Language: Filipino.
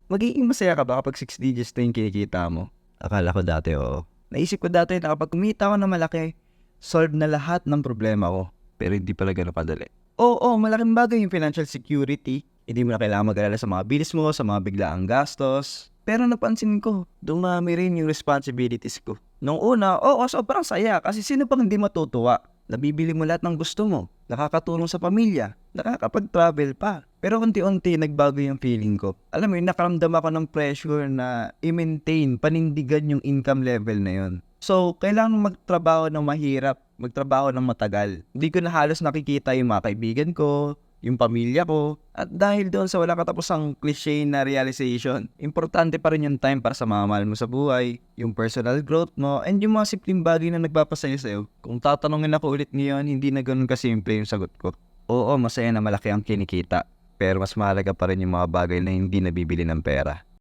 Magiging masaya ka ba kapag 6 digits na yung kinikita mo? Akala ko dati oo. Naisip ko dati na kapag kumita ako ng malaki, solve na lahat ng problema ko. Pero hindi pala ganun kadali. Oo, malaking bagay yung financial security. Hindi mo na kailangan mag-alala sa mga bills mo, sa mga biglaang gastos. Pero napansin ko, dumami rin yung responsibilities ko. Nung una, sobrang saya kasi sino pang hindi matutuwa? Nabibili mo lahat ng gusto mo, nakakatulong sa pamilya, nakakapag-travel pa. Pero unti-unti nagbago yung feeling ko. Alam mo yun, nakaramdam ako ng pressure na i-maintain, panindigan yung income level na yun. So, kailangan magtrabaho ng mahirap, magtrabaho ng matagal. Hindi ko na halos nakikita yung mga kaibigan ko, yung pamilya ko. At dahil doon sa wala katapusang cliche na realization, importante pa rin yung time para sa mga mahal mo sa buhay, yung personal growth mo, and yung mga simpleng bagay na nagpapasaya sa'yo. Kung tatanungin ako ulit ngayon, hindi na ganun kasimple yung sagot ko. Oo, masaya na malaki ang kinikita, pero mas mahalaga pa rin yung mga bagay na hindi nabibili ng pera.